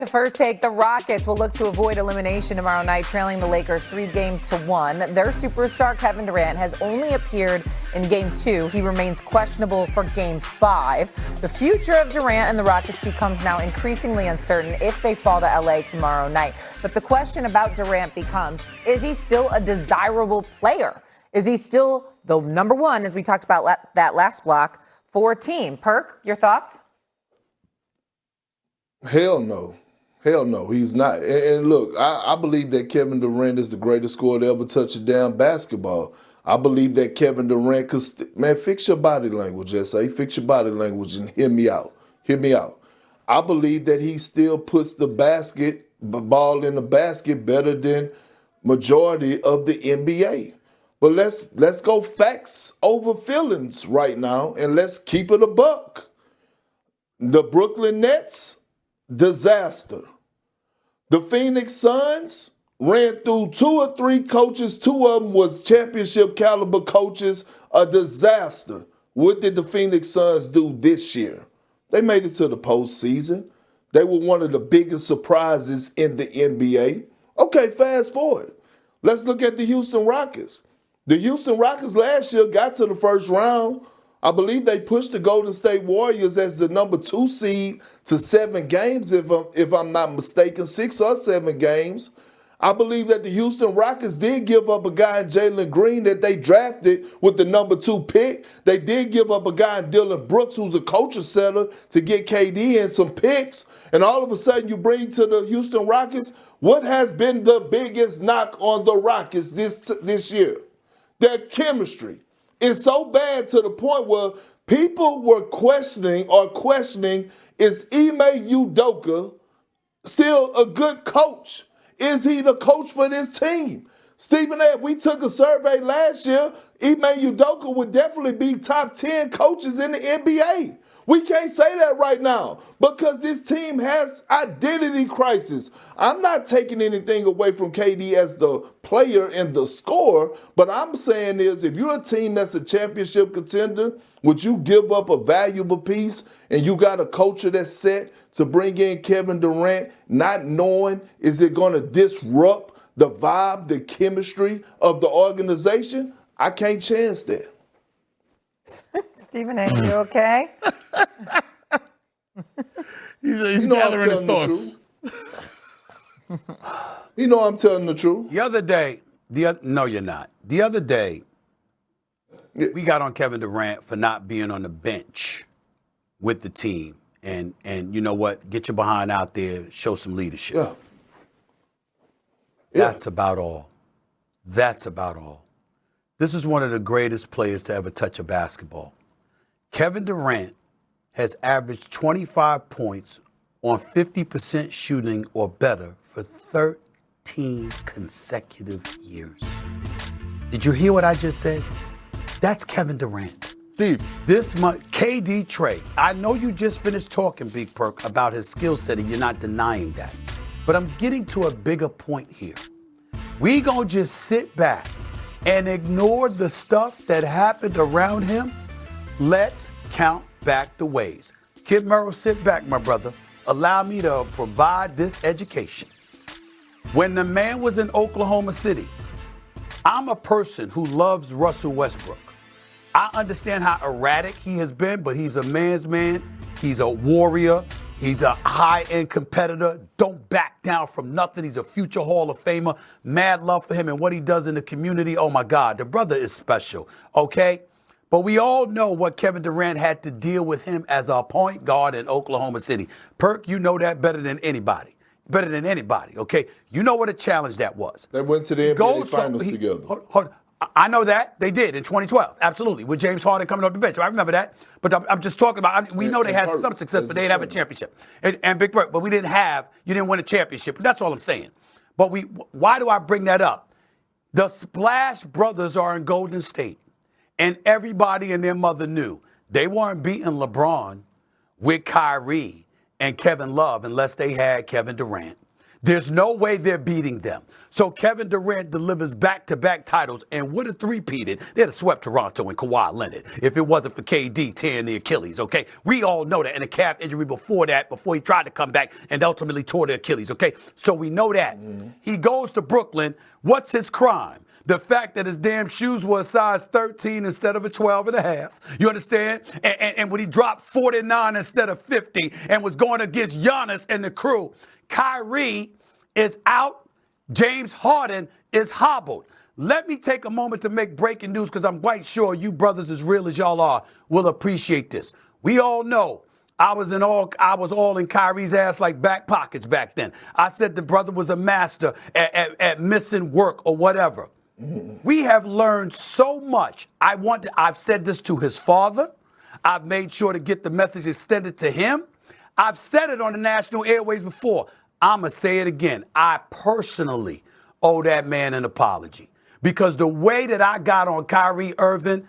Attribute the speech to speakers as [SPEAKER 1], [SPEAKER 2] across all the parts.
[SPEAKER 1] The first take, the Rockets will look to avoid elimination tomorrow night, trailing the Lakers 3-1. Their superstar, Kevin Durant, has only appeared in Game 2. He remains questionable for Game 5. The future of Durant and the Rockets becomes now increasingly uncertain if they fall to LA tomorrow night. But the question about Durant becomes, is he still a desirable player? Is he still the number one, as we talked about that last block, for a team? Perk, your thoughts?
[SPEAKER 2] Hell no. Hell no, he's not. And look, I believe that Kevin Durant is the greatest scorer to ever touch a damn basketball. I believe that Kevin Durant, man, fix your body language, S.A. Fix your body language and hear me out. Hear me out. I believe that he still puts the ball in the basket better than majority of the NBA. But let's go facts over feelings right now, and let's keep it a buck. The Brooklyn Nets, disaster. The Phoenix Suns ran through 2 or 3 coaches. 2 of them was championship caliber coaches. A disaster. What did the Phoenix Suns do this year? They made it to the postseason. They were one of the biggest surprises in the NBA. Okay, fast forward. Let's look at the Houston Rockets. The Houston Rockets last year got to the first round. I believe they pushed the Golden State Warriors as the number 2 seed to 7 games, if I'm not mistaken, 6 or 7 games. I believe that the Houston Rockets did give up a guy in Jalen Green that they drafted with the number 2 pick. They did give up a guy in Dylan Brooks, who's a culture setter, to get KD and some picks. And all of a sudden you bring to the Houston Rockets, what has been the biggest knock on the Rockets this year? Their chemistry. It's so bad to the point where people were questioning, is Ime Udoka still a good coach? Is he the coach for this team? Stephen A., we took a survey last year. Ime Udoka would definitely be top 10 coaches in the NBA. We can't say that right now because this team has identity crisis. I'm not taking anything away from KD as the player and the scorer, but I'm saying is if you're a team that's a championship contender, would you give up a valuable piece and you got a culture that's set to bring in Kevin Durant, not knowing is it going to disrupt the vibe, the chemistry of the organization? I can't chance that.
[SPEAKER 1] Stephen A., you okay?
[SPEAKER 3] He's gathering his thoughts.
[SPEAKER 2] You know I'm telling the truth.
[SPEAKER 3] The other day, no, you're not. The other day, we got on Kevin Durant for not being on the bench with the team. And you know what? Get your behind out there, show some leadership.
[SPEAKER 2] Yeah.
[SPEAKER 3] That's about all. That's about all. This is one of the greatest players to ever touch a basketball. Kevin Durant has averaged 25 points on 50% shooting or better for 13 consecutive years. Did you hear what I just said? That's Kevin Durant.
[SPEAKER 4] Steve.
[SPEAKER 3] This month, KD Trey, I know you just finished talking, Big Perk, about his skill set, and you're not denying that. But I'm getting to a bigger point here. We gonna just sit back and ignore the stuff that happened around him? Let's count back the ways. Kid Murrow, sit back, my brother. Allow me to provide this education. When the man was in Oklahoma City, I'm a person who loves Russell Westbrook. I understand how erratic he has been, but he's a man's man. He's a warrior. He's a high-end competitor. Don't back down from nothing. He's a future Hall of Famer. Mad love for him and what he does in the community. Oh, my God. The brother is special, okay? But we all know what Kevin Durant had to deal with him as a point guard in Oklahoma City. Perk, you know that better than anybody. Better than anybody, okay? You know what a challenge that was.
[SPEAKER 2] They went to the NBA Finals together.
[SPEAKER 3] I know that. They did in 2012. Absolutely. With James Harden coming off the bench. I remember that. But I'm just talking about, we know they had some success, but they didn't have a championship. And Big Bird, but you didn't win a championship. That's all I'm saying. But why do I bring that up? The Splash Brothers are in Golden State. And everybody and their mother knew they weren't beating LeBron with Kyrie and Kevin Love unless they had Kevin Durant. There's no way they're beating them. So Kevin Durant delivers back-to-back titles and would have three-peated. They'd have swept Toronto and Kawhi Leonard if it wasn't for KD tearing the Achilles, okay? We all know that. And a calf injury before that, before he tried to come back and ultimately tore the Achilles, okay? So we know that. He goes to Brooklyn. What's his crime? The fact that his damn shoes were a size 13 instead of a 12 and a half. You understand? And when he dropped 49 instead of 50 and was going against Giannis and the crew. Kyrie is out. James Harden is hobbled. Let me take a moment to make breaking news because I'm quite sure you brothers, as real as y'all are, will appreciate this. We all know I was all in Kyrie's ass like back pockets back then. I said the brother was a master at missing work or whatever. We have learned so much. I've said this to his father. I've made sure to get the message extended to him. I've said it on the national airways before. I'm going to say it again. I personally owe that man an apology because the way that I got on Kyrie Irving,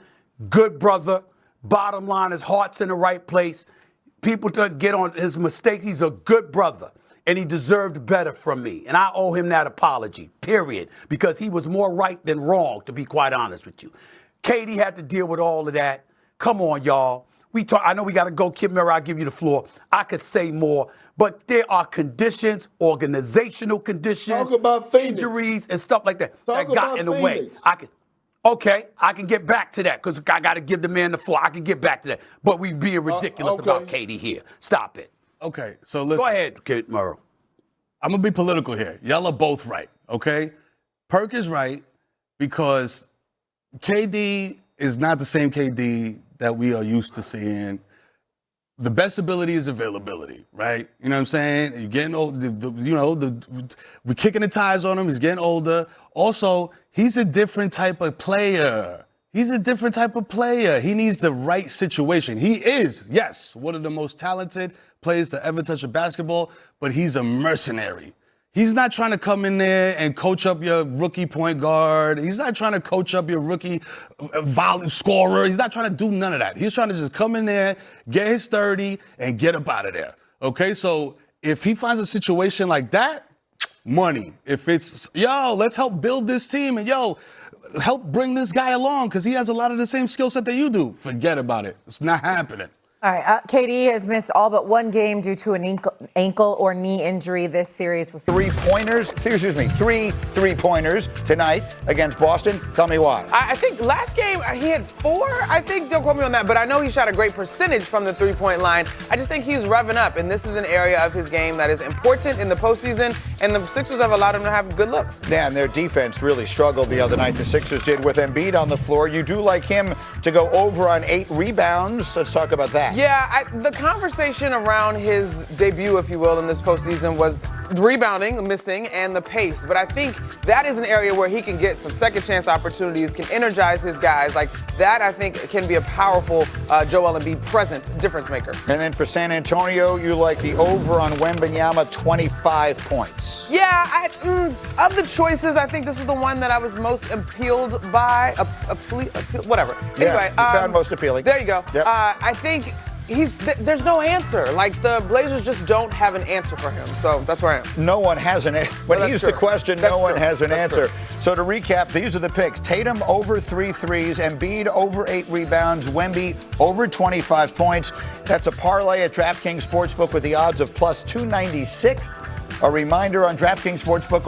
[SPEAKER 3] good brother, bottom line, his heart's in the right place. People don't get on his mistakes. He's a good brother, and he deserved better from me. And I owe him that apology, period, because he was more right than wrong, to be quite honest with you. KD had to deal with all of that. Come on, y'all. I know we got to go. Kid Murray, I'll give you the floor. I could say more, but there are conditions, organizational conditions,
[SPEAKER 2] Talk about
[SPEAKER 3] injuries, and stuff like that that got in the way. I can get back to that because I got to give the man the floor. I can get back to that. But we being ridiculous about KD here. Stop it.
[SPEAKER 4] Okay, so listen.
[SPEAKER 3] Go ahead, Kid Murray.
[SPEAKER 4] I'm going to be political here. Y'all are both right, okay? Perk is right because KD is not the same KD that we are used to seeing. The best ability is availability, right? You know what I'm saying? You're getting old. We're kicking the tires on him. He's getting older. Also, he's a different type of player. He needs the right situation. He is, yes, one of the most talented players to ever touch a basketball, but he's a mercenary. He's not trying to come in there and coach up your rookie point guard. He's not trying to coach up your rookie volley scorer. He's not trying to do none of that. He's trying to just come in there, get his 30, and get up out of there. Okay, so if he finds a situation like that, money. If it's, let's help build this team and, help bring this guy along because he has a lot of the same skill set that you do. Forget about it. It's not happening.
[SPEAKER 1] All right, KD has missed all but one game due to an ankle or knee injury this series.
[SPEAKER 5] Three three-pointers tonight against Boston. Tell me why.
[SPEAKER 6] I think last game he had 4. I think, don't quote me on that, but I know he shot a great percentage from the three-point line. I just think he's revving up, and this is an area of his game that is important in the postseason, and the Sixers have allowed him to have good looks.
[SPEAKER 5] Yeah, and their defense really struggled the other night. The Sixers did with Embiid on the floor. You do like him to go over on 8 rebounds. Let's talk about that.
[SPEAKER 6] Yeah, the conversation around his debut, if you will, in this postseason was rebounding, missing, and the pace. But I think that is an area where he can get some second chance opportunities, can energize his guys. Like that, I think, can be a powerful Joel Embiid presence, difference maker.
[SPEAKER 5] And then for San Antonio, you like the over on Wembanyama, 25 points.
[SPEAKER 6] Yeah, of the choices, I think this is the one that I was most appealed by. Whatever.
[SPEAKER 5] Yeah,
[SPEAKER 6] Anyway,
[SPEAKER 5] you found most appealing.
[SPEAKER 6] There you go.
[SPEAKER 5] Yep.
[SPEAKER 6] I think there's no answer. Like the Blazers just don't have an answer for him. So that's where I am.
[SPEAKER 5] No one has an answer. When he's the question, no one has an answer. So to recap, these are the picks. Tatum over 3 threes, Embiid over 8 rebounds, Wemby over 25 points. That's a parlay at DraftKings Sportsbook with the odds of plus 296. A reminder on DraftKings Sportsbook.